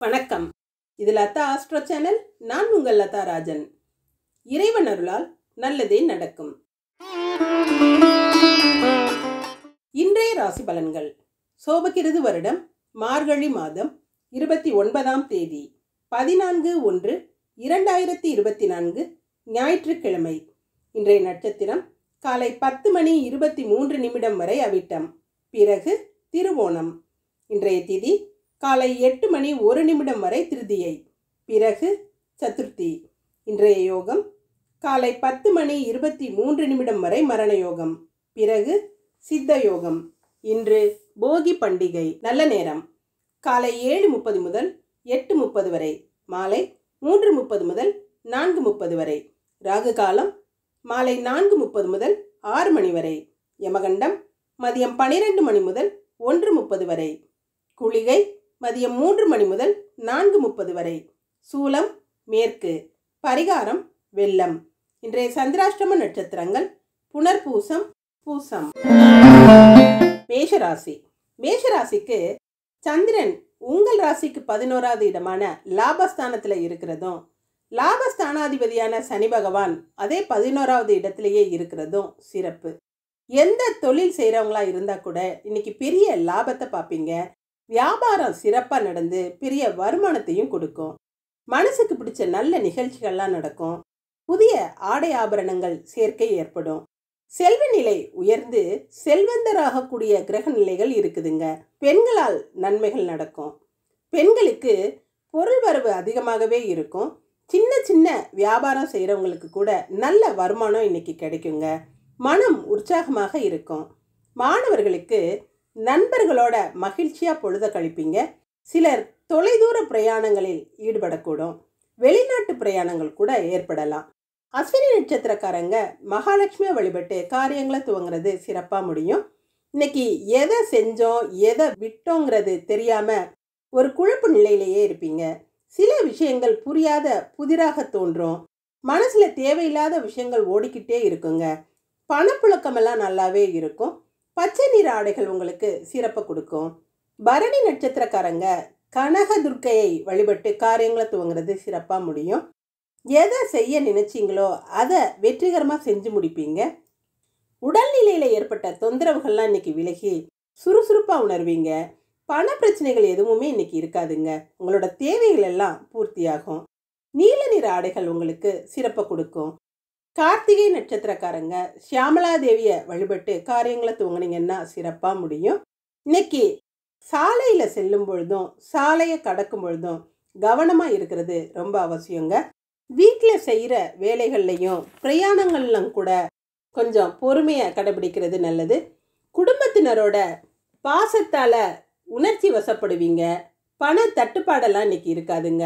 வணக்கம். இது Latha astro channel. நான் உங்கள் லதா ராஜன். இறைவன் அருளால் நல்லதே நடக்கும். இன்றைய ராசி பலன்கள். சோபகிருது வருடம் மார்கழி மாதம் 29ஆம் தேதி 14/1/2024 ஞாயிற்றுக்கிழமை. இன்றைய நட்சத்திரம் காலை 10:23 வரை அவிட்டம், பிறகு திருவோணம். இன்றைய திதி காலை 8:01 வரை திருதியை, பிறகு சதுர்த்தி. இன்றைய யோகம் காலை 10:23 வரை மரண யோகம், பிறகு சித்த யோகம். இன்று போகி பண்டிகை. நல்ல நேரம் காலை 7:30 முதல் 8:30 வரை, மாலை 3:30 முதல் 4:30 வரை. ராகு காலம் மாலை 4:30 முதல் 6 மணி வரை. யமகண்டம் மதியம் 12 மணி முதல் 1:30 வரை. குளிகை மதியம் 3 மணி முதல் 4:30 வரை. சூலம் மேற்கு. பரிகாரம் வெள்ளம். இன்றைய சந்திராஷ்டம நட்சத்திரங்கள் புனர்பூசம், பூசம். மேஷராசி. மேஷராசிக்கு சந்திரன் உங்கள் ராசிக்கு 11வது இடமான லாபஸ்தானத்தில் இருக்கிறதும், லாபஸ்தானாதிபதியான சனி பகவான் அதே 11வது இடத்திலேயே இருக்கிறதும் சிறப்பு. எந்த தொழில் செய்கிறவங்களா இருந்தால் கூட இன்னைக்கு பெரிய லாபத்தை பார்ப்பீங்க. வியாபாரம் சிறப்பாக நடந்து பெரிய வருமானத்தையும் கொடுக்கும். மனசுக்கு பிடிச்ச நல்ல நிகழ்ச்சிகள்லாம் நடக்கும். புதிய ஆடை ஆபரணங்கள் சேர்க்கை ஏற்படும். செல்வ நிலை உயர்ந்து செல்வந்தராகக்கூடிய கிரக நிலைகள் இருக்குதுங்க. பெண்களால் நன்மைகள் நடக்கும். பெண்களுக்கு பொருள் வரவு அதிகமாகவே இருக்கும். சின்ன சின்ன வியாபாரம் செய்கிறவங்களுக்கு கூட நல்ல வருமானம் இன்னைக்கு கிடைக்குங்க. மனம் உற்சாகமாக இருக்கும். மாணவர்களுக்கு நண்பர்களோட மகிழ்ச்சியாக பொழுத கழிப்பீங்க. சிலர் தொலைதூர பிரயாணங்களில் ஈடுபடக்கூடும். வெளிநாட்டு பிரயாணங்கள் கூட ஏற்படலாம். அஸ்வினி நட்சத்திரக்காரங்க மகாலட்சுமியை வழிபட்டு காரியங்களை துவங்குறது சிறப்பாக முடியும். இன்னைக்கு எதை செஞ்சோம் எதை விட்டோங்கிறது தெரியாம ஒரு குழப்பு நிலையிலேயே இருப்பீங்க. சில விஷயங்கள் புரியாத புதிராக தோன்றும். மனசுல தேவையில்லாத விஷயங்கள் ஓடிக்கிட்டே இருக்குங்க. பணப்புழக்கமெல்லாம் நல்லாவே இருக்கும். பச்சை நிற ஆடைகள் உங்களுக்கு சிறப்பை கொடுக்கும். பரணி நட்சத்திரக்காரங்க கனக துர்க்கையை வழிபட்டு காரியங்களை துவங்குறது சிறப்பாக முடியும். எதை செய்ய நினைச்சிங்களோ அதை வெற்றிகரமாக செஞ்சு முடிப்பீங்க. உடல்நிலையில் ஏற்பட்ட தொந்தரவுகள்லாம் இன்னைக்கு விலகி சுறுசுறுப்பாக உணர்வீங்க. பண பிரச்சனைகள் எதுவுமே இன்னைக்கு இருக்காதுங்க. உங்களோட தேவைகள் எல்லாம் பூர்த்தியாகும். நீல நிற ஆடைகள் உங்களுக்கு சிறப்பை கொடுக்கும். கார்த்திகை நட்சத்திரக்காரங்க ஷியாமலா தேவியை வழிபட்டு காரியங்களை துவங்கினீங்கன்னா சிறப்பாக முடியும். இன்னைக்கு சாலையில் செல்லும் பொழுதும் சாலையை கடக்கும் பொழுதும் கவனமாக இருக்கிறது ரொம்ப அவசியங்க. வீட்டில் செய்கிற வேலைகள்லையும் பிரயாணங்கள்லாம் கூட கொஞ்சம் பொறுமையை கடைபிடிக்கிறது நல்லது. குடும்பத்தினரோட பாசத்தால் உணர்ச்சி வசப்படுவீங்க. பண தட்டுப்பாடெல்லாம் இன்னைக்கு இருக்காதுங்க.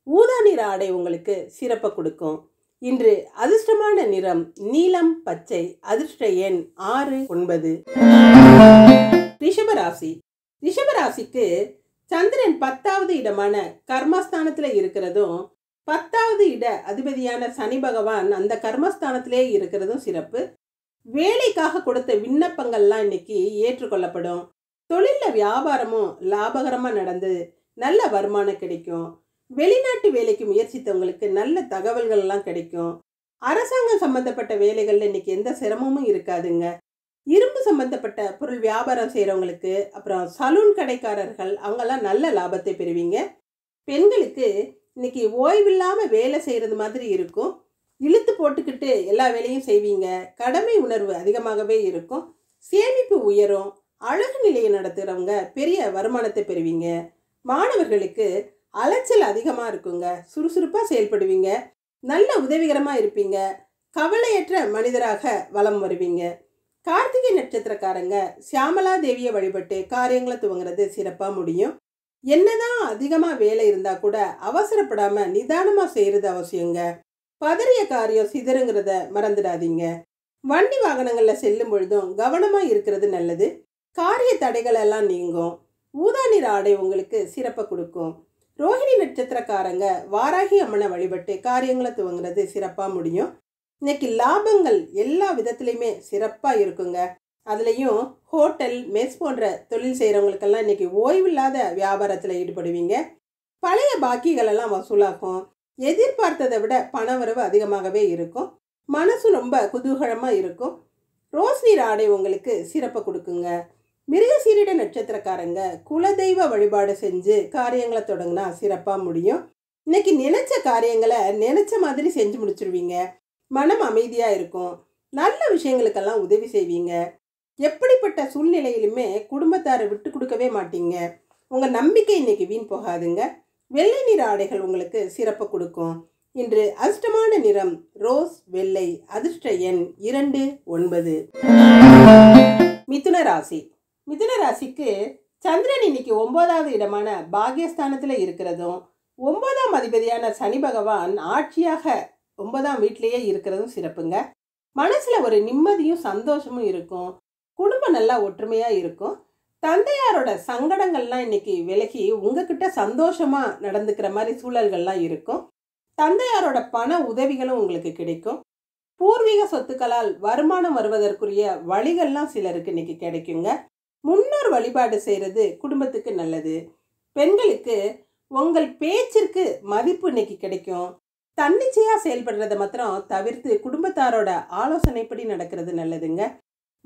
ஊதா நிற ஆடை உங்களுக்கு சிறப்பை கொடுக்கும். இன்று அதிர்ஷ்டமான நிறம் நீலம், பச்சை. அதிர்ஷ்ட எண் 6, 9. ரிஷபராசி. ரிஷபராசிக்கு சந்திரன் 10வது இடமான கர்மஸ்தானத்தில் இருக்கிறதும், 10வது இட அதிபதியான சனி பகவான் அந்த கர்மஸ்தானத்திலே இருக்கிறதும் சிறப்பு. வேலைக்காக கொடுத்த விண்ணப்பங்கள்லாம் இன்னைக்கு ஏற்றுக்கொள்ளப்படும். தொழிலில் வியாபாரமும் லாபகரமாக நடந்து நல்ல வருமானம் கிடைக்கும். வெளிநாட்டு வேலைக்கு முயற்சித்தவங்களுக்கு நல்ல தகவல்கள்லாம் கிடைக்கும். அரசாங்கம் சம்பந்தப்பட்ட வேலைகளில் இன்னைக்கு எந்த சிரமமும் இருக்காதுங்க. இரும்பு சம்பந்தப்பட்ட பொருள் வியாபாரம் செய்கிறவங்களுக்கு, அப்புறம் சலூன் கடைக்காரர்கள், அவங்கெல்லாம் நல்ல லாபத்தை பெறுவீங்க. பெண்களுக்கு இன்னைக்கு ஓய்வில்லாமல் வேலை செய்கிறது மாதிரி இருக்கும். இழுத்து போட்டுக்கிட்டு எல்லா வேலையும் செய்வீங்க. கடமை உணர்வு அதிகமாகவே இருக்கும். சேமிப்பு உயரும். அழகு நிலையை நடத்துகிறவங்க பெரிய வருமானத்தை பெறுவீங்க. மாணவர்களுக்கு அலைச்சல் அதிகமாக இருக்குங்க. சுறுசுறுப்பாக செயல்படுவீங்க. நல்ல உதவிகரமாக இருப்பீங்க. கவலையற்ற மனிதராக வலம் வருவீங்க. கார்த்திகை நட்சத்திரக்காரங்க ஷியாமலா தேவியை வழிபட்டு காரியங்களை துவங்குறது சிறப்பாக முடியும். என்னதான் அதிகமாக வேலை இருந்தால் கூட அவசரப்படாமல் நிதானமாக செய்கிறது அவசியங்க. பதறிய காரியம் சிதறுங்கிறத மறந்துடாதீங்க. வண்டி வாகனங்களில் செல்லும் பொழுதும் கவனமாக இருக்கிறது நல்லது. காரிய தடைகள் எல்லாம் நீங்கும். ஊதா நிற ஆடை உங்களுக்கு சிறப்பை கொடுக்கும். ரோஹிணி நட்சத்திரக்காரங்க வாராகி அம்மனை வழிபட்டு காரியங்களை துவங்குறது சிறப்பாக முடியும். இன்னைக்கு லாபங்கள் எல்லா விதத்துலையுமே சிறப்பாக இருக்குங்க. அதுலேயும் ஹோட்டல் மெஸ் போன்ற தொழில் செய்கிறவங்களுக்கெல்லாம் இன்றைக்கி ஓய்வில்லாத வியாபாரத்தில் ஈடுபடுவீங்க. பழைய பாக்கிகள் எல்லாம் வசூலாகும். எதிர்பார்த்ததை விட பணவரவு அதிகமாகவே இருக்கும். மனசு ரொம்ப குதூகலமாக இருக்கும். ரோஸ் நீர் ஆடை உங்களுக்கு சிறப்பை கொடுக்குங்க. மிருகசீரிட நட்சத்திரக்காரங்க குலதெய்வ வழிபாடு செஞ்சு காரியங்களை தொடங்கினா சிறப்பாக முடியும். இன்னைக்கு நினைச்ச காரியங்களை நினைச்ச மாதிரி செஞ்சு முடிச்சிருவீங்க. மனம் அமைதியாக இருக்கும். நல்ல விஷயங்களுக்கெல்லாம் உதவி செய்வீங்க. எப்படிப்பட்ட சூழ்நிலையிலுமே குடும்பத்தாரை விட்டு கொடுக்கவே மாட்டீங்க. உங்கள் நம்பிக்கை இன்னைக்கு வீண் போகாதுங்க. வெள்ளை நிற ஆடைகள் உங்களுக்கு சிறப்பு கொடுக்கும். இன்று அதிர்ஷ்டமான நிறம் ரோஸ் வெள்ளை. அதிர்ஷ்ட எண் 29. மிதுன ராசி. மிதுன ராசிக்கு சந்திரன் இன்னைக்கு 9வது இடமான பாகியஸ்தானத்தில் இருக்கிறதும் 9ஆம் அதிபதியான சனி பகவான் ஆட்சியாக 9ஆம் வீட்டிலேயே இருக்கிறதும் சிறப்புங்க. மனசில் ஒரு நிம்மதியும் சந்தோஷமும் இருக்கும். குடும்பம் நல்லா ஒற்றுமையாக இருக்கும். தந்தையாரோட சங்கடங்கள்லாம் இன்னைக்கு விலகி உங்ககிட்ட சந்தோஷமாக நடந்துக்கிற மாதிரி சூழல்கள்லாம் இருக்கும். தந்தையாரோட பண உதவிகளும் உங்களுக்கு கிடைக்கும். பூர்வீக சொத்துக்களால் வருமானம் வருவதற்குரிய வழிகள்லாம் சிலருக்கு இன்னைக்கு கிடைக்குங்க. முன்னோர் வழிபாடு செய்கிறது குடும்பத்துக்கு நல்லது. பெண்களுக்கு உங்கள் பேச்சிற்கு மதிப்பு இன்னைக்கு கிடைக்கும். தன்னிச்சையாக செயல்படுறதை மாத்திரம் தவிர்த்து குடும்பத்தாரோட ஆலோசனைப்படி நடக்கிறது நல்லதுங்க.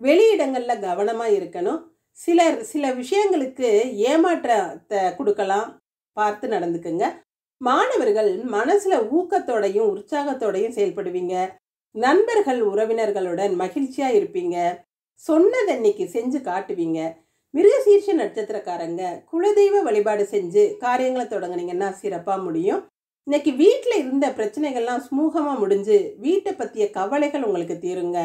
வெளியிடங்களில் கவனமாக இருக்கணும். சில விஷயங்களுக்கு ஏமாற்றத்தை கொடுக்கலாம், பார்த்து நடந்துக்குங்க. மாணவர்கள் மனசில் ஊக்கத்தோடையும் உற்சாகத்தோடையும் செயல்படுவீங்க. நண்பர்கள் உறவினர்களுடன் மகிழ்ச்சியாக இருப்பீங்க. சொன்னதை இன்னைக்கு செஞ்சு காட்டுவீங்க. மிருகசீர்ஷ நட்சத்திரக்காரங்க குலதெய்வ வழிபாடு செஞ்சு காரியங்களை தொடங்குனீங்கன்னா சிறப்பாக முடியும். இன்னைக்கு வீட்டில் இருந்த பிரச்சனைகள்லாம் சுமூகமாக முடிஞ்சு வீட்டை பற்றிய கவலைகள் உங்களுக்கு தீருங்க.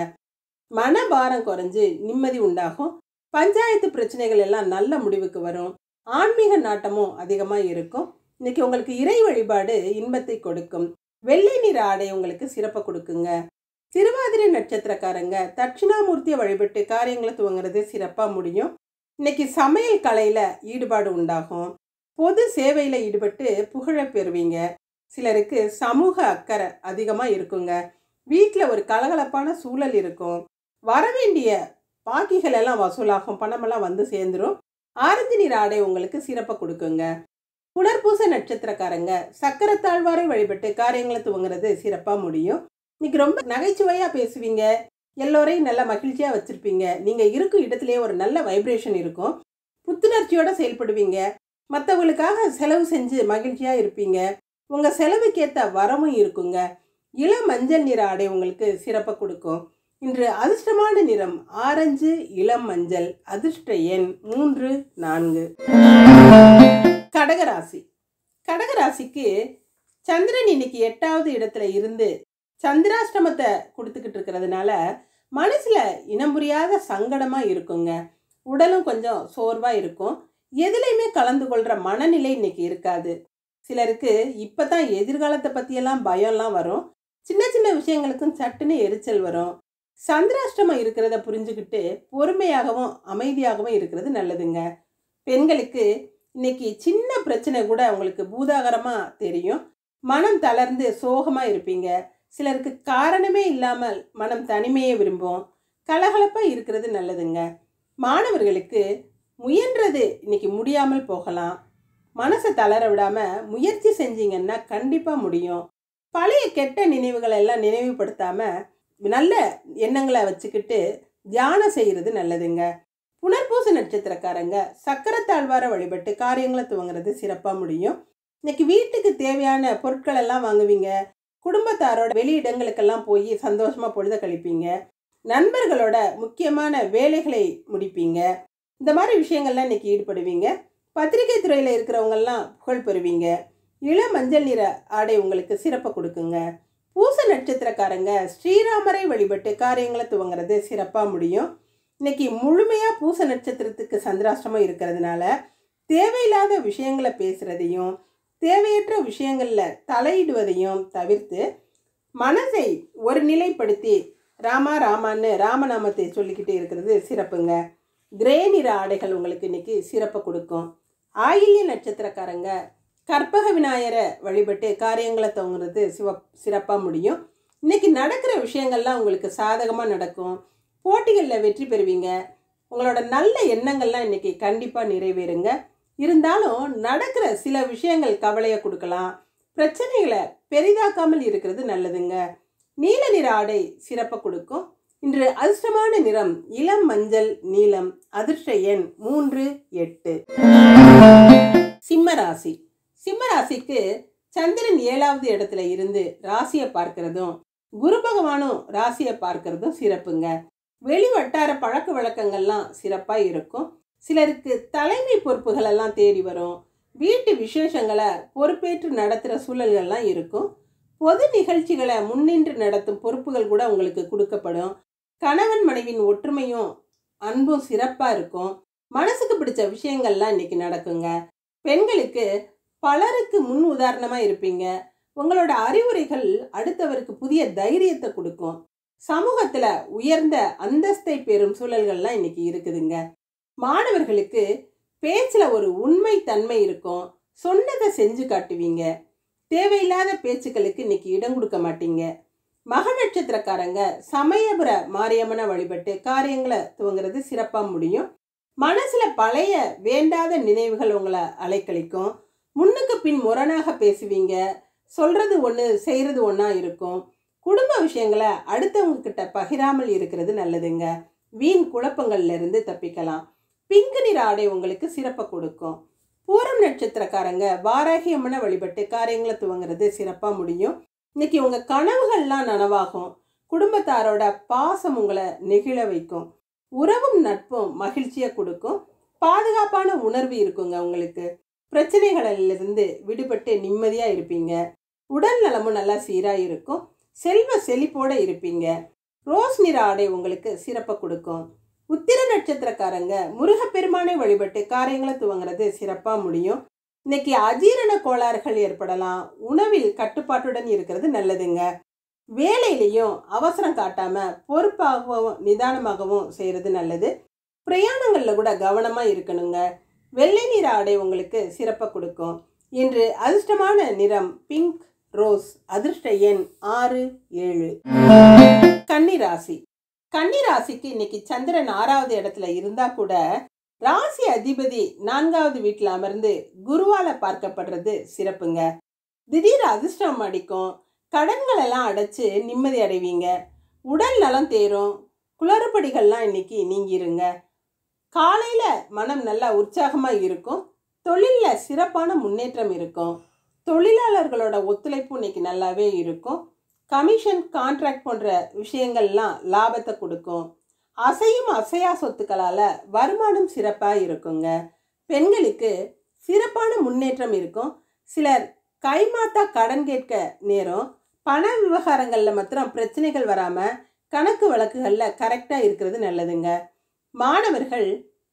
மனபாரம் குறைஞ்சு நிம்மதி உண்டாகும். பஞ்சாயத்து பிரச்சனைகள் எல்லாம் நல்ல முடிவுக்கு வரும். ஆன்மீக நாட்டமும் அதிகமாக இருக்கும். இன்னைக்கு உங்களுக்கு இறை வழிபாடு இன்பத்தை கொடுக்கும். வெள்ளை நிற ஆடை உங்களுக்கு சிறப்பை கொடுக்குங்க. திருவாதிரை நட்சத்திரக்காரங்க தட்சிணாமூர்த்தியை வழிபட்டு காரியங்களை துவங்குறது சிறப்பாக முடியும். இன்னைக்கு சமையல் கலையில் ஈடுபாடு உண்டாகும். பொது சேவையில் ஈடுபட்டு புகழை பெறுவீங்க. சிலருக்கு சமூக அக்கறை அதிகமாக இருக்குங்க. வீட்டில் ஒரு கலகலப்பான சூழல் இருக்கும். வரவேண்டிய பாக்கிகள் எல்லாம் வசூலாகும். பணமெல்லாம் வந்து சேர்ந்துடும். ஆரஞ்சு நிற ஆடை உங்களுக்கு சிறப்பை கொடுக்குங்க. புனர்பூச நட்சத்திரக்காரங்க சக்கரத்தாழ்வாரை வழிபட்டு காரியங்களை துவங்குறது சிறப்பாக முடியும். இன்னைக்கு ரொம்ப நகைச்சுவையாக பேசுவீங்க. எல்லோரையும் நல்ல மகிழ்ச்சியாக வச்சுருப்பீங்க. நீங்கள் இருக்கும் இடத்துலேயே ஒரு நல்ல வைப்ரேஷன் இருக்கும். புத்துணர்ச்சியோடு செயல்படுவீங்க. மற்றவங்களுக்காக செலவு செஞ்சு மகிழ்ச்சியாக இருப்பீங்க. உங்கள் செலவுக்கேற்ற வரமும் இருக்குங்க. இளம் மஞ்சள் நிற ஆடை உங்களுக்கு சிறப்பை கொடுக்கும். இன்று அதிர்ஷ்டமான நிறம் ஆரஞ்சு இளம் மஞ்சள். அதிர்ஷ்ட எண் 3, 4. கடகராசி. கடகராசிக்கு சந்திரன் இன்னைக்கு 8வது இடத்துல இருந்து சந்திராஷ்டமத்தை கொடுத்துக்கிட்டு இருக்கிறதுனால மனசில் இனம் புரியாத சங்கடமாக இருக்குங்க. உடலும் கொஞ்சம் சோர்வாக இருக்கும். எதுலையுமே கலந்து கொள்கிற மனநிலை இன்னைக்கு இருக்காது. சிலருக்கு இப்போ தான் எதிர்காலத்தை பற்றியெல்லாம் பயம்லாம் வரும். சின்ன சின்ன விஷயங்களுக்கும் சட்டுன்னு எரிச்சல் வரும். சந்திராஷ்டமம் இருக்கிறத புரிஞ்சுக்கிட்டு பொறுமையாகவும் அமைதியாகவும் இருக்கிறது நல்லதுங்க. பெண்களுக்கு இன்னைக்கு சின்ன பிரச்சனை கூட உங்களுக்கு பூதாகரமாக தெரியும். மனம் தளர்ந்து சோகமாக இருப்பீங்க. சிலருக்கு காரணமே இல்லாமல் மனம் தனிமையை விரும்பும். கலகலப்பாக இருக்கிறது நல்லதுங்க. மாணவர்களுக்கு முயன்றது இன்னைக்கு முடியாமல் போகலாம். மனசை தளர விடாமல் முயற்சி செஞ்சீங்கன்னா கண்டிப்பாக முடியும். பழைய கெட்ட நினைவுகளை எல்லாம் நினைவுபடுத்தாமல் நல்ல எண்ணங்களை வச்சுக்கிட்டு தியானம் செய்கிறது நல்லதுங்க. புனர்பூச நட்சத்திரக்காரங்க சக்கரத்தாழ்வாரை வழிபட்டு காரியங்களை துவங்குறது சிறப்பாக முடியும். இன்னைக்கு வீட்டுக்கு தேவையான பொருட்கள் எல்லாம் வாங்குவீங்க. குடும்பத்தாரோட வெளியிடங்களுக்கெல்லாம் போய் சந்தோஷமாக பொழுத கழிப்பீங்க. நண்பர்களோட முக்கியமான வேலைகளை முடிப்பீங்க. இந்த மாதிரி விஷயங்கள்லாம் இன்னைக்கு ஈடுபடுவீங்க. பத்திரிகை துறையில் இருக்கிறவங்கெல்லாம் புகழ் பெறுவீங்க. இளம் மஞ்சள் நிற ஆடை உங்களுக்கு சிறப்பை கொடுக்குங்க. பூச நட்சத்திரக்காரங்க ஸ்ரீராமரை வழிபட்டு காரியங்களை துவங்குறது சிறப்பாக முடியும். இன்னைக்கு முழுமையாக பூச நட்சத்திரத்துக்கு சந்திராஷ்டமம் இருக்கிறதுனால தேவையில்லாத விஷயங்களை பேசுகிறதையும் தேவையற்ற விஷயங்களில் தலையிடுவதையும் தவிர்த்து மனதை ஒரு நிலைப்படுத்தி ராமா ராமான்னு ராமநாமத்தை சொல்லிக்கிட்டே இருக்கிறது சிறப்புங்க. கிரே நிற ஆடைகள் உங்களுக்கு இன்னைக்கு சிறப்பை கொடுக்கும். ஆயில்ய நட்சத்திரக்காரங்க கற்பக விநாயகரை வழிபட்டு காரியங்களை துவங்குறது சிறப்பாக முடியும். இன்னைக்கு நடக்கிற விஷயங்கள்லாம் உங்களுக்கு சாதகமாக நடக்கும். போட்டிகளில் வெற்றி பெறுவீங்க. உங்களோட நல்ல எண்ணங்கள்லாம் இன்னைக்கு கண்டிப்பாக நிறைவேறுங்க. இருந்தாலும் நடக்கிற சில விஷயங்கள் கவலையை கொடுக்கலாம். பிரச்சனைகளை பெரிதாக்காமல் இருக்கிறது நல்லதுங்க. நீல நிற ஆடை சிறப்பை கொடுக்கும். இன்று அதிர்ஷ்டமான நிறம் இளம் மஞ்சள் நீலம். அதிர்ஷ்ட எண் 3, 8. சிம்மராசி. சிம்மராசிக்கு சந்திரன் 7வது இடத்துல இருந்து ராசியை பார்க்கிறதும் குரு பகவானும் ராசியை பார்க்கிறதும் சிறப்புங்க. வெளி வட்டார பழக்க வழக்கங்கள்லாம் சிறப்பா இருக்கும். சிலருக்கு தலைமை பொறுப்புகள் எல்லாம் தேடி வரும். வீட்டு விசேஷங்களை பொறுப்பேற்று நடத்துகிற சூழல்கள்லாம் இருக்கும். பொது நிகழ்ச்சிகளை முன்னின்று நடத்தும் பொறுப்புகள் கூட உங்களுக்கு கொடுக்கப்படும். கணவன் மனைவின் ஒற்றுமையும் அன்பும் சிறப்பாக இருக்கும். மனசுக்கு பிடிச்ச விஷயங்கள்லாம் இன்னைக்கு நடக்குங்க. பெண்களுக்கு பலருக்கு முன் உதாரணமாக இருப்பீங்க. உங்களோட அறிவுரைகள் அடுத்தவருக்கு புதிய தைரியத்தை கொடுக்கும். சமூகத்தில் உயர்ந்த அந்தஸ்தை பெறும் சூழல்கள்லாம் இன்னைக்கு இருக்குதுங்க. மாணவர்களுக்கு பேச்சில் ஒரு உண்மை தன்மை இருக்கும். சொன்னதை செஞ்சு காட்டுவீங்க. தேவையில்லாத பேச்சுக்களுக்கு இன்னைக்கு இடம் கொடுக்க மாட்டீங்க. மக நட்சத்திரக்காரங்க சமயபுர மாரியம்மனை வழிபட்டு காரியங்களை துவங்கிறது சிறப்பாக முடியும். மனசுல பழைய வேண்டாத நினைவுகள் உங்களை அலைக்கழிக்கும். முன்னுக்கு பின் முரணாக பேசுவீங்க. சொல்றது ஒன்று செய்யறது ஒன்றா இருக்கும். குடும்ப விஷயங்களை அடுத்தவங்க கிட்ட பகிராமல் இருக்கிறது நல்லதுங்க. வீண் குழப்பங்கள்ல இருந்து தப்பிக்கலாம். பிங்க் நிற ஆடை உங்களுக்கு சிறப்பை கொடுக்கும். பூரம் நட்சத்திரக்காரங்க வாராகி அம்மனை வழிபட்டு காரியங்களை துவங்கிறது சிறப்பாக முடியும். இன்னைக்கு உங்க கனவுகள்லாம் நனவாகும். குடும்பத்தாரோட பாசம் உங்களை நெகிழ வைக்கும். உறவும் நட்பும் மகிழ்ச்சியை கொடுக்கும். பாதுகாப்பான உணர்வு இருக்குங்க. உங்களுக்கு பிரச்சனைகளிலிருந்து விடுபட்டு நிம்மதியா இருப்பீங்க. உடல் நலமும் நல்லா சீராக இருக்கும். செல்வ செழிப்போட இருப்பீங்க. ரோஸ் நிற ஆடை உங்களுக்கு சிறப்பை கொடுக்கும். உத்திர நட்சத்திரக்காரங்க முருகப்பெருமானை வழிபட்டு காரியங்களை துவங்கிறது சிறப்பாக முடியும். இன்னைக்கு அஜீரண கோளாறுகள் ஏற்படலாம். உணவில் கட்டுப்பாட்டுடன் இருக்கிறது நல்லதுங்க. வேலையிலையும் அவசரம் காட்டாம பொறுப்பாகவும் நிதானமாகவும் செய்யறது நல்லது. பிரயாணங்கள்ல கூட கவனமா இருக்கணுங்க. வெள்ளை நிற ஆடை உங்களுக்கு சிறப்பை கொடுக்கும். இன்று அதிர்ஷ்டமான நிறம் பிங்க் ரோஸ். அதிர்ஷ்ட எண் 6, 7. கன்னிராசி. கன்னிராசிக்கு இன்னைக்கு சந்திரன் 6வது இடத்துல இருந்தா கூட ராசி அதிபதி 4வது வீட்டில் அமர்ந்து குருவால பார்க்கப்படுறது சிறப்புங்க. திடீர் அதிர்ஷ்டம் அடிக்கும். கடன்கள் எல்லாம் அடைச்சு நிம்மதி அடைவீங்க. உடல் நலம் தேரும். குளறுபடிகள்லாம் இன்னைக்கு நீங்கிருங்க. காலையில மனம் நல்லா உற்சாகமா இருக்கும். தொழில்ல சிறப்பான முன்னேற்றம் இருக்கும். தொழிலாளர்களோட ஒத்துழைப்பு இன்னைக்கு நல்லாவே இருக்கும். கமிஷன் கான்ட்ராக்ட் போன்ற விஷயங்கள்லாம் லாபத்தை கொடுக்கும். அசையும் அசையா சொத்துக்களால வருமானம் சிறப்பாக இருக்குங்க. பெண்களுக்கு சிறப்பான முன்னேற்றம் இருக்கும். சிலர் கைமாத்தா கடன் கேட்க நேரம். பண விவகாரங்களில் மாத்திரம் பிரச்சனைகள் வராமல் கணக்கு வழக்குகளில் கரெக்டாக இருக்கிறது நல்லதுங்க. மாணவர்கள்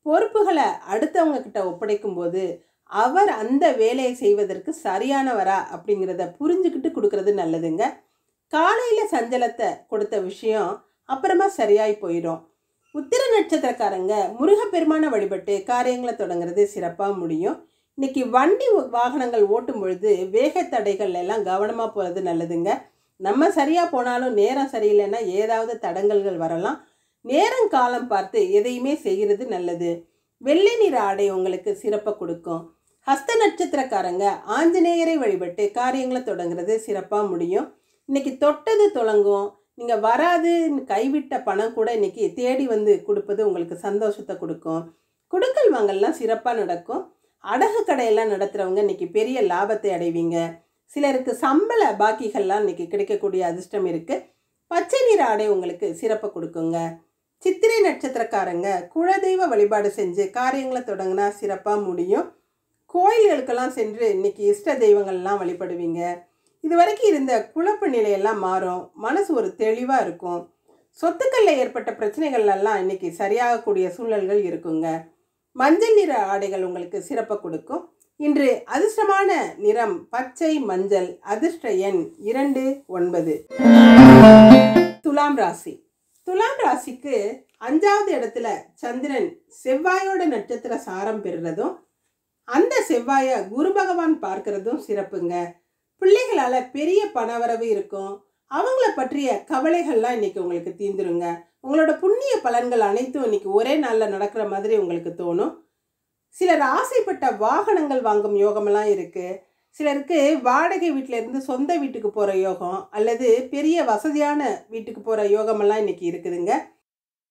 பொறுப்புகளை அடுத்தவங்க கிட்ட ஒப்படைக்கும் போது அவர் அந்த வேலையை செய்வதற்கு சரியானவரா அப்படிங்கிறத புரிஞ்சுக்கிட்டு கொடுக்கறது நல்லதுங்க. காலையில் சஞ்சலத்தை கொடுத்த விஷயம் அப்புறமா சரியாகி போயிடும். உத்திர நட்சத்திரக்காரங்க முருகப்பெருமானை வழிபட்டு காரியங்களை தொடங்குறது சிறப்பாக முடியும். இன்னைக்கு வண்டி வாகனங்கள் ஓட்டும் பொழுது வேக தடைகள் எல்லாம் கவனமாக போகிறது நல்லதுங்க. நம்ம சரியாக போனாலும் நேரம் சரியில்லைன்னா ஏதாவது தடங்கல்கள் வரலாம். நேரம் காலம் பார்த்து எதையுமே செய்கிறது நல்லது. வெள்ளை நிற ஆடை உங்களுக்கு சிறப்பை கொடுக்கும். ஹஸ்த நட்சத்திரக்காரங்க ஆஞ்சநேயரை வழிபட்டு காரியங்களை தொடங்குறது சிறப்பாக முடியும். இன்னைக்கு தொட்டது தொடங்கும். நீங்கள் வராது கைவிட்ட பணம் கூட இன்னைக்கு தேடி வந்து கொடுப்பது உங்களுக்கு சந்தோஷத்தை கொடுக்கும். குடுக்கல் வாங்கல்லாம் சிறப்பாக நடக்கும். அடகு கடையெல்லாம் நடத்துகிறவங்க இன்னைக்கு பெரிய லாபத்தை அடைவீங்க. சிலருக்கு சம்பள பாக்கிகள்லாம் இன்னைக்கு கிடைக்கக்கூடிய அதிர்ஷ்டம் இருக்குது. பச்சை நிற ஆடை உங்களுக்கு சிறப்பை கொடுக்குங்க. சித்திரை நட்சத்திரக்காரங்க குலதெய்வ வழிபாடு செஞ்சு காரியங்களை தொடங்கினா சிறப்பாக முடியும். கோயில்களுக்கெல்லாம் சென்று இன்னைக்கு இஷ்ட தெய்வங்கள்லாம் வழிபடுவீங்க. இது வரைக்கும் இருந்த குழப்ப நிலையெல்லாம் மாறும். மனசு ஒரு தெளிவாக இருக்கும். சொத்துக்களில் ஏற்பட்ட பிரச்சனைகள்லாம் இன்னைக்கு சரியாகக்கூடிய சூழல்கள் இருக்குங்க. மஞ்சள் நிற ஆடைகள் உங்களுக்கு சிறப்பை கொடுக்கும். இன்று அதிர்ஷ்டமான நிறம் பச்சை மஞ்சள். அதிர்ஷ்ட எண் 2, 9. துலாம் ராசி. துலாம் ராசிக்கு 5வது இடத்துல சந்திரன் செவ்வாயோட நட்சத்திர சாரம் பெறுறதும் அந்த செவ்வாயை குரு பகவான் பார்க்கறதும் சிறப்புங்க. பிள்ளைகளால் பெரிய பணவரவு இருக்கும். அவங்கள பற்றிய கவலைகள்லாம் இன்னைக்கு உங்களுக்கு தீந்துருங்க. உங்களோட புண்ணிய பலன்கள் அனைத்தும் இன்னைக்கு ஒரே நாளில் நடக்கிற மாதிரி உங்களுக்கு தோணும். சிலர் ஆசைப்பட்ட வாகனங்கள் வாங்கும் யோகமெல்லாம் இருக்கு. சிலருக்கு வாடகை வீட்டில இருந்து சொந்த வீட்டுக்கு போகிற யோகம் அல்லது பெரிய வசதியான வீட்டுக்கு போகிற யோகமெல்லாம் இன்னைக்கு இருக்குதுங்க.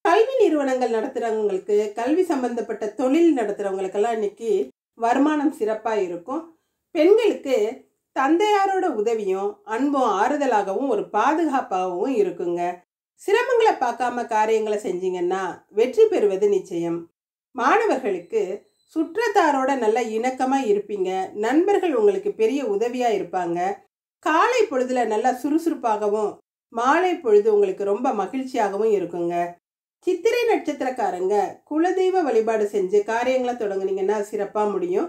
கல்வி நிறுவனங்கள் நடத்துகிறவங்களுக்கு, கல்வி சம்பந்தப்பட்ட தொழில் நடத்துகிறவங்களுக்கெல்லாம் இன்னைக்கு வருமானம் சிறப்பாக இருக்கும். பெண்களுக்கு தந்தையாரோட உதவியும் அன்பும் ஆறுதலாகவும் ஒரு பாதுகாப்பாகவும் இருக்குங்க. சிரமங்களை பார்க்காம காரியங்களை செஞ்சீங்கன்னா வெற்றி பெறுவது நிச்சயம். மாணவர்களுக்கு சுற்றத்தாரோட நல்ல இணக்கமாக இருப்பீங்க. நண்பர்கள் உங்களுக்கு பெரிய உதவியாக இருப்பாங்க. காலை பொழுதுல நல்லா சுறுசுறுப்பாகவும், மாலை பொழுது உங்களுக்கு ரொம்ப மகிழ்ச்சியாகவும் இருக்குங்க. சித்திரை நட்சத்திரக்காரங்க குலதெய்வ வழிபாடு செஞ்சு காரியங்களை தொடங்குனீங்கன்னா சிறப்பாக முடியும்.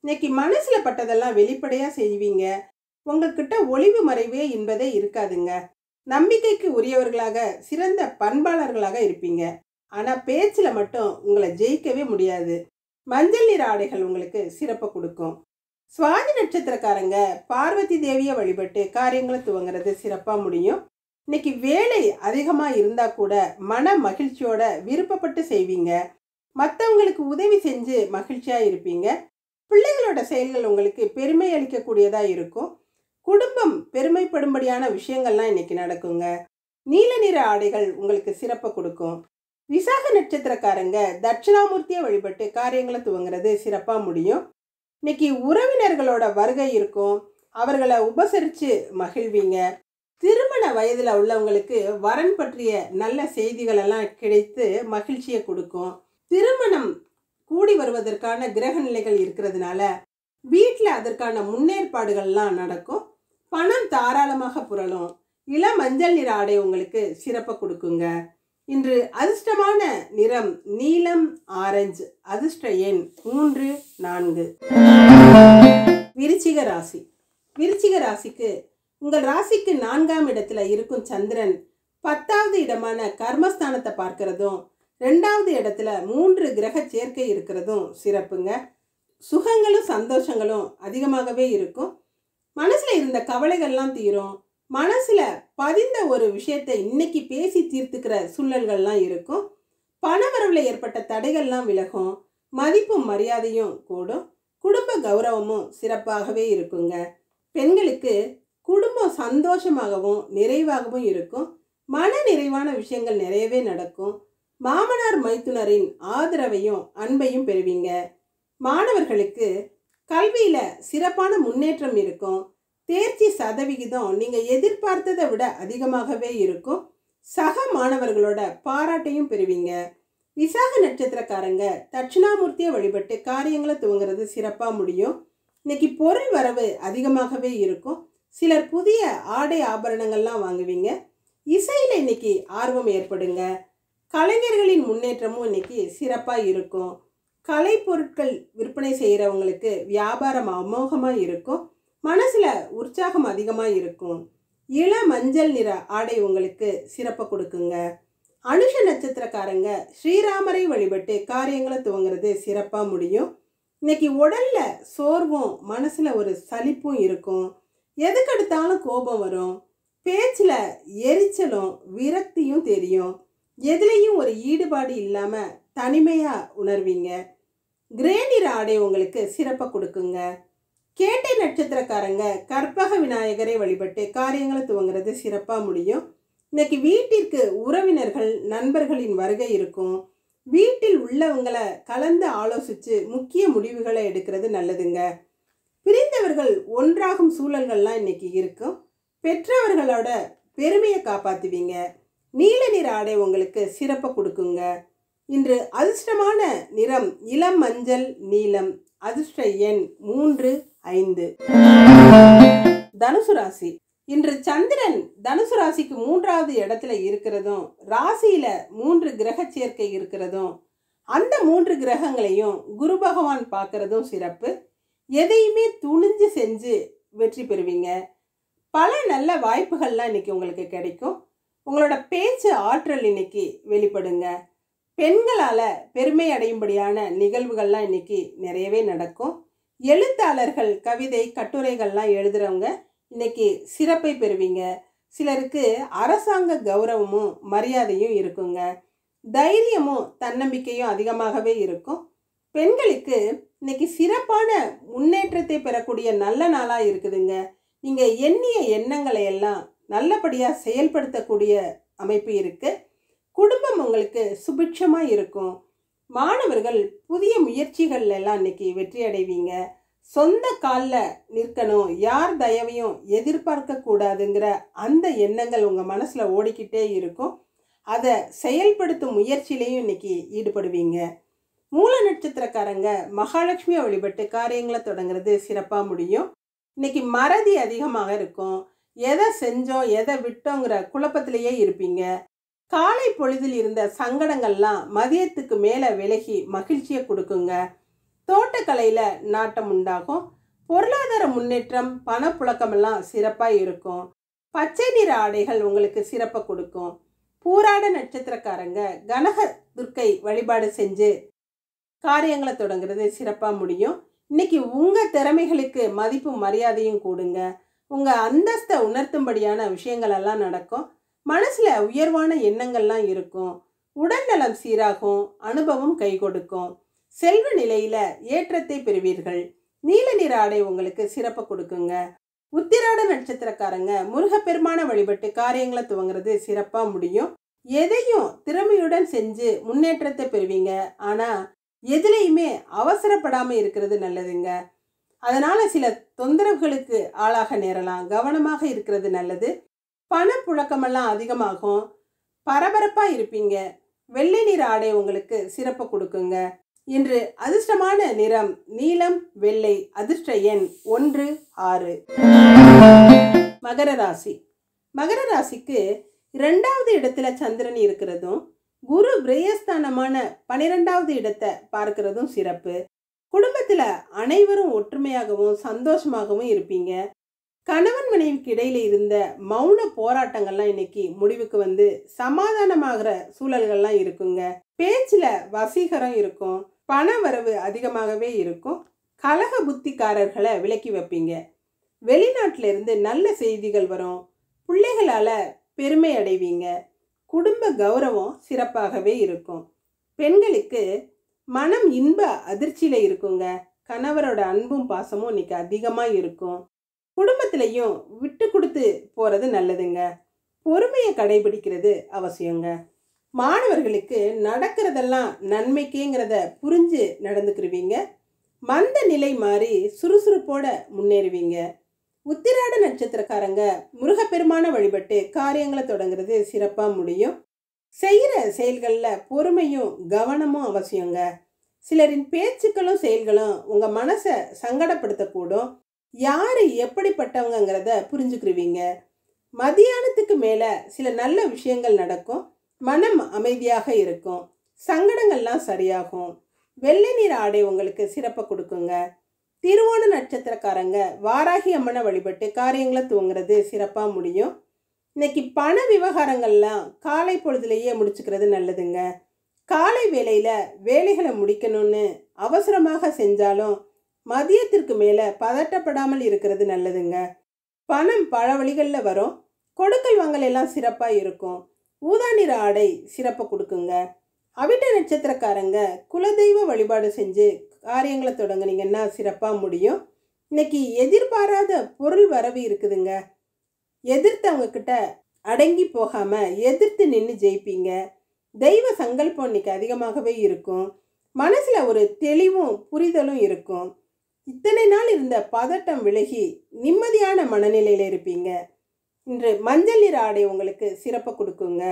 இன்னைக்கு மனசுல பட்டதெல்லாம் வெளிப்படையா செய்வீங்க. உங்ககிட்ட ஒளிவு மறைவே என்பதே இருக்காதுங்க. நம்பிக்கைக்கு உரியவர்களாக, சிறந்த பண்பாளர்களாக இருப்பீங்க. ஆனா பேச்சுல மட்டும் உங்களை ஜெயிக்கவே முடியாது. மஞ்சள் நிற ஆடைகள் உங்களுக்கு சிறப்பை கொடுக்கும். சுவாதி நட்சத்திரக்காரங்க பார்வதி தேவியை வழிபட்டு காரியங்களை துவங்குறது சிறப்பாக முடியும். இன்னைக்கு வேலை அதிகமாக இருந்தால் கூட மன மகிழ்ச்சியோட விருப்பப்பட்டு செய்வீங்க. மற்றவங்களுக்கு உதவி செஞ்சு மகிழ்ச்சியாக இருப்பீங்க. பிள்ளைகளோட செயல்கள் உங்களுக்கு பெருமை அளிக்கக்கூடியதாக இருக்கும். குடும்பம் பெருமைப்படும்படியான விஷயங்கள்லாம் இன்னைக்கு நடக்குங்க. நீல நிற ஆடைகள் உங்களுக்கு சிறப்பை கொடுக்கும். விசாக நட்சத்திரக்காரங்க தட்சிணாமூர்த்தியை வழிபட்டு காரியங்களை துவங்குறது சிறப்பாக முடியும். இன்னைக்கு உறவினர்களோட வருகை இருக்கும். அவர்களை உபசரித்து மகிழ்வீங்க. திருமண வயதில் உள்ளவங்களுக்கு வரன் பற்றிய நல்ல செய்திகள் எல்லாம் கிடைத்து மகிழ்ச்சியை கொடுக்கும். திருமணம் கூடி வருவதற்கான கிரக நிலைகள் இருக்கிறதுனால வீட்டில் அதற்கான முன்னேற்பாடுகள்லாம் நடக்கும். பணம் தாராளமாக புரளும். இளம் மஞ்சள் நிற ஆடை உங்களுக்கு சிறப்பை கொடுக்குங்க. இன்று அதிர்ஷ்டமான நிறம் நீலம், ஆரஞ்சு. அதிர்ஷ்ட எண் 3, 4. விருச்சிக ராசி. விருச்சிக ராசிக்கு உங்கள் ராசிக்கு 4ஆம் இடத்துல இருக்கும் சந்திரன் 10வது இடமான கர்மஸ்தானத்தை பார்க்கிறதும் 2வது இடத்துல 3 கிரக சேர்க்கை இருக்கிறதும் சிறப்புங்க. சுகங்களும் சந்தோஷங்களும் அதிகமாகவே இருக்கும். மனசுல இருந்த கவலைகள்லாம் தீரும். மனசுல பதிந்த ஒரு விஷயத்தை இன்னைக்கு பேசி தீர்த்துக்கிற சூழல்கள்லாம் இருக்கும். பணவரவுல ஏற்பட்ட தடைகள்லாம் விலகும். மதிப்பும் மரியாதையும் கூடும். குடும்ப கௌரவமும் சிறப்பாகவே இருக்குங்க. பெண்களுக்கு குடும்பம் சந்தோஷமாகவும் நிறைவாகவும் இருக்கும். மன நிறைவான விஷயங்கள் நிறையவே நடக்கும். மாமனார் மைத்துனரின் ஆதரவையும் அன்பையும் பெறுவீங்க. மாணவர்களுக்கு கல்வியில சிறப்பான முன்னேற்றம் இருக்கும். தேர்ச்சி சதவிகிதம் நீங்க எதிர்பார்த்ததை விட அதிகமாகவே இருக்கும். சக மாணவர்களோட பாராட்டையும் பெறுவீங்க. விசாக நட்சத்திரக்காரங்க தட்சிணாமூர்த்தியை வழிபட்டு காரியங்களை துவங்குறது சிறப்பாக முடியும். இன்னைக்கு பொருள் வரவு அதிகமாகவே இருக்கும். சிலர் புதிய ஆடை ஆபரணங்கள்லாம் வாங்குவீங்க. இசையில் இன்னைக்கு ஆர்வம் ஏற்படுங்க. கலைஞர்களின் முன்னேற்றமும் இன்னைக்கு சிறப்பாக இருக்கும். கலை பொருட்கள் விற்பனை செய்கிறவங்களுக்கு வியாபாரம் அமோகமாக இருக்கும். மனசில் உற்சாகம் அதிகமாக இருக்கும். இள மஞ்சள் நிற ஆடை உங்களுக்கு சிறப்பை கொடுக்குங்க. அனுஷ நட்சத்திரக்காரங்க ஸ்ரீராமரை வழிபட்டு காரியங்களை துவங்குறது சிறப்பாக முடியும். இன்னைக்கு உடல்ல சோர்வும் மனசுல ஒரு சலிப்பும் இருக்கும். எதுக்கெடுத்தாலும் கோபம் வரும். பேச்சில் எரிச்சலும் விரக்தியும் தெரியும். எதுலேயும் ஒரு ஈடுபாடு இல்லாமல் தனிமையாக உணர்வீங்க. கிரே நிற ஆடை உங்களுக்கு சிறப்பை கொடுக்குங்க. கேட்டை நட்சத்திரக்காரங்க கற்பக விநாயகரை வழிபட்டு காரியங்களை துவங்குறது சிறப்பாக முடியும். இன்னைக்கு வீட்டிற்கு உறவினர்கள் நண்பர்களின் வருகை இருக்கும். வீட்டில் உள்ளவங்களை கலந்து ஆலோசித்து முக்கிய முடிவுகளை எடுக்கிறது நல்லதுங்க. பிரிந்தவர்கள் ஒன்றாகும் சூழல்கள்லாம் இன்னைக்கு இருக்கும். பெற்றவர்களோட பெருமையை காப்பாற்றுவீங்க. நீல நிற ஆடை உங்களுக்கு சிறப்பை கொடுக்குங்க. இன்று அதிர்ஷ்டமான நிறம் இளம் மஞ்சள், நீலம். அதிர்ஷ்ட எண் 3, 5. தனுசு ராசி. இன்று சந்திரன் தனுசு ராசிக்கு 3வது இடத்துல இருக்கிறதும், ராசியில 3 கிரக சேர்க்கை இருக்கிறதும், அந்த 3 கிரகங்களையும் குரு பகவான் பார்க்கறதும் சிறப்பு. எதையுமே துணிஞ்சு செஞ்சு வெற்றி பெறுவீங்க. பல நல்ல வாய்ப்புகள்லாம் இன்னைக்கு உங்களுக்கு கிடைக்கும். உங்களோட பேச்சு ஆற்றல் இன்னைக்கு வெளிப்படுங்க. பெண்களால் பெருமை அடையும்படியான நிகழ்வுகள்லாம் இன்னைக்கு நிறையவே நடக்கும். எழுத்தாளர்கள் கவிதை கட்டுரைகள்லாம் எழுதுகிறவங்க இன்னைக்கு சிறப்பை பெறுவீங்க. சிலருக்கு அரசாங்க கௌரவமும் மரியாதையும் இருக்குங்க. தைரியமும் தன்னம்பிக்கையும் அதிகமாகவே இருக்கும். பெண்களுக்கு இன்னைக்கு சிறப்பான முன்னேற்றத்தை பெறக்கூடிய நல்ல நாளாக இருக்குதுங்க. நீங்கள் எண்ணிய எண்ணங்களை எல்லாம் நல்லபடியாக செயல்படுத்தக்கூடிய அமைப்பு இருக்குது. குடும்பம் உங்களுக்கு சுபிட்சமாக இருக்கும். மாணவர்கள் புதிய முயற்சிகள் எல்லாம் இன்னைக்கு வெற்றி அடைவீங்க. சொந்த காலில் நிற்கணும், யார் தயவையும் எதிர்பார்க்க கூடாதுங்கிற அந்த எண்ணங்கள் உங்கள் மனசில் ஓடிக்கிட்டே இருக்கும். அதை செயல்படுத்தும் முயற்சியிலையும் இன்னைக்கு ஈடுபடுவீங்க. மூல நட்சத்திரக்காரங்க மகாலட்சுமியை வழிபட்டு காரியங்களை தொடங்குறது சிறப்பாக முடியும். இன்னைக்கு மறதி அதிகமாக இருக்கும். எதை செஞ்சோம் எதை விட்டோங்கிற குழப்பத்திலேயே இருப்பீங்க. காலை பொழுதில் இருந்த சங்கடங்கள்லாம் மதியத்துக்கு மேலே விலகி மகிழ்ச்சியை கொடுக்குங்க. தோட்டக்கலையில் நாட்டம் உண்டாகும். பொருளாதார முன்னேற்றம், பணப்புழக்கமெல்லாம் சிறப்பாக இருக்கும். பச்சை நிற ஆடைகள் உங்களுக்கு சிறப்பை கொடுக்கும். பூராட நட்சத்திரக்காரங்க கனக துர்க்கை வழிபாடு செஞ்சு காரியங்களை தொடங்குறது சிறப்பாக முடியும். இன்னைக்கு உங்கள் திறமைகளுக்கு மதிப்பும் மரியாதையும் கூடுங்க. உங்கள் அந்தஸ்தை உணர்த்தும்படியான விஷயங்கள் எல்லாம் நடக்கும். மனசில் உயர்வான எண்ணங்கள்லாம் இருக்கும். உடல்நலம் சீராகும். அனுபவம் கை கொடுக்கும். செல்வ நிலையில் ஏற்றத்தை பெறுவீர்கள். நீல நிற ஆடை உங்களுக்கு சிறப்பை கொடுக்குங்க. உத்திராட நட்சத்திரக்காரங்க முருகப்பெருமான வழிபட்டு காரியங்களை துவங்குறது சிறப்பாக முடியும். எதையும் திறமையுடன் செஞ்சு முன்னேற்றத்தை பெறுவீங்க. ஆனால் எதுலேயுமே அவசரப்படாமல் இருக்கிறது நல்லதுங்க. அதனால் சில தொந்தரவுகளுக்கு ஆளாக நேரலாம். கவனமாக இருக்கிறது நல்லது. பணப்புழக்கமெல்லாம் அதிகமாகும். பரபரப்பாக இருப்பீங்க. வெள்ளை நிற ஆடை உங்களுக்கு சிறப்பை கொடுக்குங்க. இன்று அதிர்ஷ்டமான நிறம் நீலம், வெள்ளை. அதிர்ஷ்ட எண் 1, 6. மகர ராசி. மகர ராசிக்கு 2வது இடத்துல சந்திரன் இருக்கிறதும் குரு விரயஸ்தானமான 12வது இடத்தை பார்க்கிறதும் சிறப்பு. குடும்பத்தில் அனைவரும் ஒற்றுமையாகவும் சந்தோஷமாகவும் இருப்பீங்க. கணவன் மனைவிக்கு இடையில இருந்த மௌன போராட்டங்கள்லாம் இன்னைக்கு முடிவுக்கு வந்து சமாதானமாகிற சூழல்கள்லாம் இருக்குங்க. பேச்சில் வசீகரம் இருக்கும். பண வரவு அதிகமாகவே இருக்கும். கலக புத்திக்காரர்களை விலக்கி வைப்பீங்க. வெளிநாட்டில இருந்து நல்ல செய்திகள் வரும். பிள்ளைகளால் பெருமை அடைவீங்க. குடும்ப கௌரவம் சிறப்பாகவே இருக்கும். பெண்களுக்கு மனம் இன்ப அதிர்ச்சியில் இருக்குங்க. கணவரோட அன்பும் பாசமும் இன்னைக்கு அதிகமாக இருக்கும். குடும்பத்திலையும் விட்டு கொடுத்து போகிறது நல்லதுங்க. பொறுமையை கடைபிடிக்கிறது அவசியங்க. மாணவர்களுக்கு நடக்கிறதெல்லாம் நன்மைக்கேங்கிறத புரிஞ்சு நடந்துக்கிருவீங்க. மந்த நிலை மாறி சுறுசுறுப்போட முன்னேறுவீங்க. உத்திராட நட்சத்திரக்காரங்க முருகப்பெருமான வழிபட்டு காரியங்களை தொடங்குறது சிறப்பாக முடியும். செய்கிற செயல்களில் பொறுமையும் கவனமும் அவசியங்க. சிலரின் பேச்சுக்களும் செயல்களும் உங்கள் மனசை சங்கடப்படுத்தக்கூடும். யார் எப்படிப்பட்டவங்கிறத புரிஞ்சுக்கிருவீங்க. மதியானத்துக்கு மேலே சில நல்ல விஷயங்கள் நடக்கும். மனம் அமைதியாக இருக்கும். சங்கடங்கள்லாம் சரியாகும். வெள்ளை நிற ஆடை உங்களுக்கு சிறப்பை கொடுக்குங்க. திருவோண நட்சத்திரக்காரங்க வாராகி அம்மனை வழிபட்டு காரியங்களை துவங்குறது சிறப்பாக முடியும். இன்னைக்கு பண விவகாரங்கள்லாம் காலை பொழுதுலேயே முடிச்சுக்கிறது நல்லதுங்க. காலை வேளையில் வேலைகளை முடிக்கணும்னு அவசரமாக செஞ்சாலும் மதியத்திற்கு மேலே பதட்டப்படாமல் இருக்கிறது நல்லதுங்க. பணம் பல வழிகளில் வரும். கொடுக்கல் வாங்கல் எல்லாம் சிறப்பாக இருக்கும். ஊதா நிற ஆடை சிறப்பை கொடுக்குங்க. அவிட்ட நட்சத்திரக்காரங்க குலதெய்வ வழிபாடு செஞ்சு காரியங்களை தொடங்குனீங்கன்னா சிறப்பாக முடியும். இன்னைக்கு எதிர்பாராத பொருள் வரவு இருக்குதுங்க. எதிர்த்தவங்க கிட்ட அடங்கி போகாமல் எதிர்த்து நின்று ஜெயிப்பீங்க. தெய்வ சங்கல்பம் இன்னைக்கு அதிகமாகவே இருக்கும். மனசில் ஒரு தெளிவும் புரிதலும் இருக்கும். இத்தனை நாள் இருந்த பதட்டம் விலகி நிம்மதியான மனநிலையில் இருப்பீங்க. இன்று மஞ்சள் நிற ஆடை உங்களுக்கு சிறப்பை கொடுக்குங்க.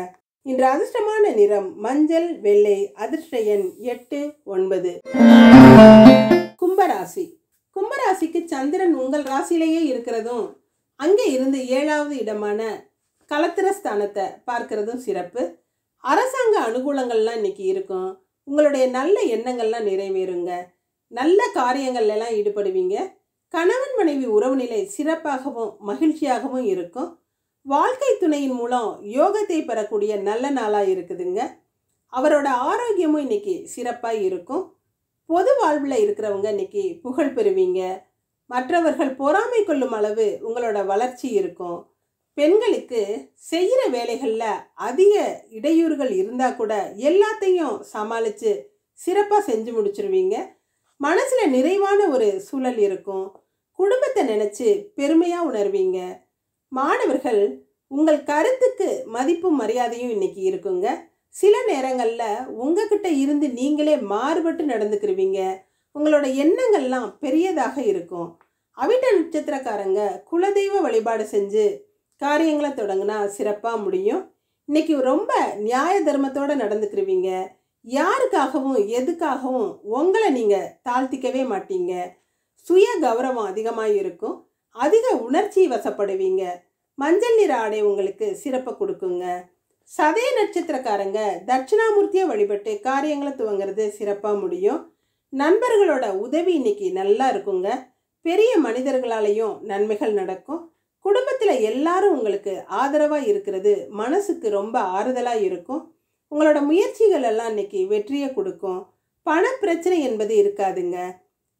இன்று அதிர்ஷ்டமான நிறம் மஞ்சள், வெள்ளை. அதிர்ஷ்ட எண் 8, 9. கும்பராசி. கும்பராசிக்கு சந்திரன் உங்கள் ராசியிலேயே இருக்கிறதும் அங்கே இருந்து 7வது இடமான கலத்திரஸ்தானத்தை பார்க்கறதும் சிறப்பு. அரசாங்க அனுகூலங்கள்லாம் இன்னைக்கு இருக்கும். உங்களுடைய நல்ல எண்ணங்கள்லாம் நிறைவேறுங்க. நல்ல காரியங்கள்லாம் ஈடுபடுவீங்க. கணவன் மனைவி உறவு நிலை சிறப்பாகவும் மகிழ்ச்சியாகவும் இருக்கும். வாழ்க்கை துணையின் மூலம் யோகத்தை பெறக்கூடிய நல்ல நாளாக இருக்குதுங்க. அவரோட ஆரோக்கியமும் இன்னைக்கு சிறப்பாக இருக்கும். பொது வாழ்வில் இருக்கிறவங்க இன்னைக்கு புகழ் பெறுவீங்க. மற்றவர்கள் பொறாமை கொள்ளும் அளவு உங்களோட வளர்ச்சி இருக்கும். பெண்களுக்கு செய்கிற வேலைகளில் அதிக இடையூறுகள் இருந்தால் கூட எல்லாத்தையும் சமாளித்து சிறப்பாக செஞ்சு முடிச்சிருவீங்க. மனசில் நிறைவான ஒரு சூழல் இருக்கும். குடும்பத்தை நினச்சி பெருமையாக உணர்வீங்க. மாணவர்கள், உங்கள் கருத்துக்கு மதிப்பும் மரியாதையும் இன்னைக்கு இருக்குங்க. சில நேரங்களில் உங்ககிட்ட இருந்து நீங்களே மாறுபட்டு நடந்துக்கிருவீங்க. உங்களோட எண்ணங்கள்லாம் பெரியதாக இருக்கும். அவிட்ட நட்சத்திரக்காரங்க குலதெய்வ வழிபாடு செஞ்சு காரியங்களை தொடங்கினா சிறப்பாக முடியும். இன்னைக்கு ரொம்ப நியாய தர்மத்தோடு நடந்துக்கிருவீங்க. யாருக்காகவும் எதுக்காகவும் உங்களை நீங்கள் தாழ்த்திக்கவே மாட்டீங்க. சுய கௌரவம் அதிகமாக இருக்கும். அதிக உணர்ச்சி வசப்படுவீங்க. மஞ்சள் நிற ஆடை உங்களுக்கு சிறப்பை கொடுக்குங்க. சதய நட்சத்திரக்காரங்க தட்சிணாமூர்த்தியை வழிபட்டு காரியங்களை துவங்கிறது சிறப்பாக முடியும். நண்பர்களோட உதவி இன்னைக்கு நல்லா இருக்குங்க. பெரிய மனிதர்களாலையும் நன்மைகள் நடக்கும். குடும்பத்தில் எல்லாரும் உங்களுக்கு ஆதரவாக இருக்கிறது மனசுக்கு ரொம்ப ஆறுதலாக இருக்கும். உங்களோட முயற்சிகள் எல்லாம் இன்னைக்கு வெற்றியை கொடுக்கும். பண பிரச்சனை என்பது இருக்காதுங்க.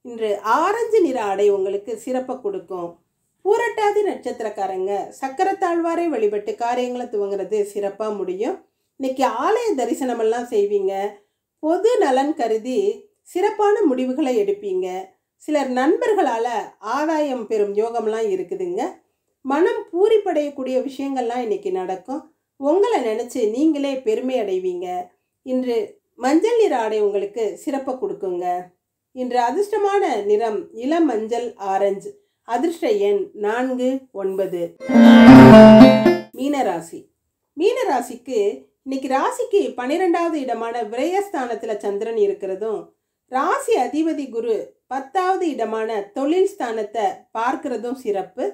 இன்று ஆரஞ்சு நிற ஆடை உங்களுக்கு சிறப்பை கொடுக்கும். பூரட்டாதி நட்சத்திரக்காரங்க சக்கரத்தாழ்வாரை வழிபட்டு காரியங்களை துவங்கிறது சிறப்பாக முடியும். இன்னைக்கு ஆலய தரிசனமெல்லாம் செய்வீங்க. பொது நலன் கருதி சிறப்பான முடிவுகளை எடுப்பீங்க. சிலர் நண்பர்களால் ஆதாயம் பெறும் யோகம்லாம் இருக்குதுங்க. மனம் பூரிப்படையக்கூடிய விஷயங்கள்லாம் இன்னைக்கு நடக்கும். உங்களை நினச்சி நீங்களே பெருமை அடைவீங்க. இன்று மஞ்சள் நிற ஆடை உங்களுக்கு சிறப்பை கொடுக்குங்க. இன்று அதிர்ஷ்டமான நிறம் இளம் மஞ்சள் ஆரஞ்சு. அதிர்ஷ்ட எண் 4, 9. மீனராசி. மீனராசிக்கு இன்னைக்கு ராசிக்கு 12வது இடமான விரயஸ்தானத்தில் சந்திரன் இருக்கிறதும், ராசி அதிபதி குரு 10வது இடமான தொழில் ஸ்தானத்தை பார்க்கிறதும் சிறப்பு.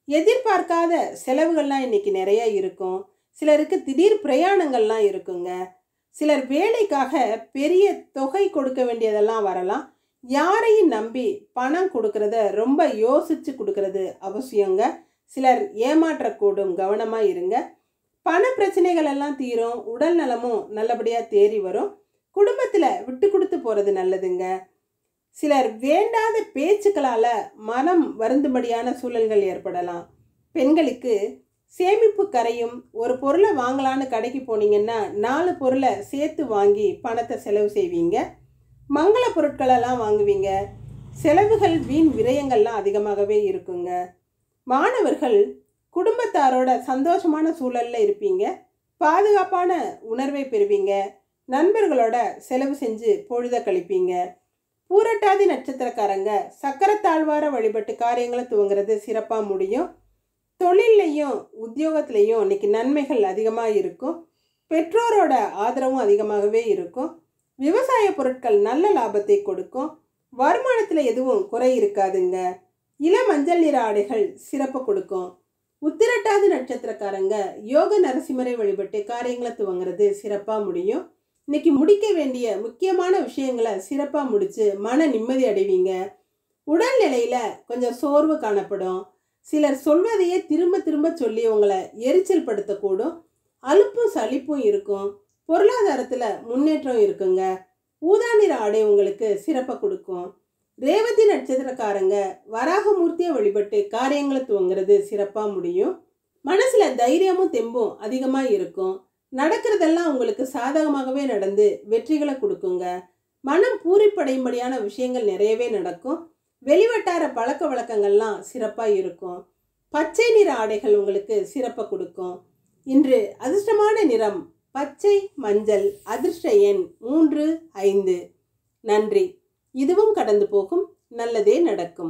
எதிர்பார்க்காத செலவுகள்லாம் இன்னைக்கு நிறைய இருக்கும். சிலருக்கு திடீர் பிரயாணங்கள்லாம் இருக்குங்க. சிலர் வேலைக்காக பெரிய தொகை கொடுக்க வேண்டியதெல்லாம் வரலாம். யாரையும் நம்பி பணம் கொடுக்கறத ரொம்ப யோசித்து கொடுக்கறது அவசியங்க. சிலர் ஏமாற்றக்கூடும், கவனமாக இருங்க. பண பிரச்சனைகள் எல்லாம் தீரும். உடல் நலமும் நல்லபடியாக தேறி வரும். குடும்பத்தில் விட்டு கொடுத்து போகிறது நல்லதுங்க. சிலர் வேண்டாத பேச்சுக்களால் மனம் வருந்தும்படியான சூழல்கள் ஏற்படலாம். பெண்களுக்கு சேமிப்பு கரையும். ஒரு பொருளை வாங்கலான்னு கடைக்கு போனீங்கன்னா 4 பொருளை சேர்த்து வாங்கி பணத்தை செலவு செய்வீங்க. மங்கள பொருட்களெல்லாம் வாங்குவீங்க. செலவுகள் வீண் விரயங்கள்லாம் அதிகமாகவே இருக்குங்க. மாணவர்கள் குடும்பத்தாரோட சந்தோஷமான சூழலில் இருப்பீங்க. பாதுகாப்பான உணர்வை பெறுவீங்க. நண்பர்களோட செலவு செஞ்சு பொழுத கழிப்பீங்க. பூரட்டாதி நட்சத்திரக்காரங்க சக்கரத்தாழ்வார வழிபட்டு காரியங்களை துவங்கிறது சிறப்பாக முடியும். தொழிலையும் உத்தியோகத்திலையும் இன்னைக்கு நன்மைகள் அதிகமாக இருக்கும். பெற்றோரோட ஆதரவும் அதிகமாகவே இருக்கும். விவசாய பொருட்கள் நல்ல லாபத்தை கொடுக்கும். வருமானத்தில் எதுவும் குறை இருக்காதுங்க. இள மஞ்சள் நிற ஆடைகள் சிறப்பு கொடுக்கும். உத்திரட்டாதி நட்சத்திரக்காரங்க யோக நரசிம்மரை வழிபட்டு காரியங்களை துவங்கிறது சிறப்பாக முடியும். இன்னைக்கு முடிக்க வேண்டிய முக்கியமான விஷயங்களை சிறப்பாக முடித்து மன நிம்மதி அடைவீங்க. உடல்நிலையில் கொஞ்சம் சோர்வு காணப்படும். சிலர் சொல்வதையே திரும்ப திரும்ப சொல்லி உங்களை எரிச்சல் படுத்தக்கூடும். அலுப்பும் சலிப்பும் இருக்கும். பொருளாதாரத்தில் முன்னேற்றம் இருக்குங்க. ஊதா நிற ஆடை உங்களுக்கு சிறப்பை கொடுக்கும். ரேவதி நட்சத்திரக்காரங்க வராகமூர்த்தியை வழிபட்டு காரியங்களை துவங்கிறது சிறப்பாக முடியும். மனசில் தைரியமும் தெம்பும் அதிகமாக இருக்கும். நடக்கிறதெல்லாம் உங்களுக்கு சாதகமாகவே நடந்து வெற்றிகளை கொடுக்குங்க. மனம் பூரிப்படையும்படியான விஷயங்கள் நிறையவே நடக்கும். வெளிவட்டார பழக்க வழக்கங்கள்லாம் சிறப்பாக இருக்கும். பச்சை நிற ஆடைகள் உங்களுக்கு சிறப்பை கொடுக்கும். இன்று அதிர்ஷ்டமான நிறம் பச்சை மஞ்சள். அதிர்ஷ்ட எண் 3, 5. நன்றி. இதுவும் கடந்து போகும். நல்லதே நடக்கும்.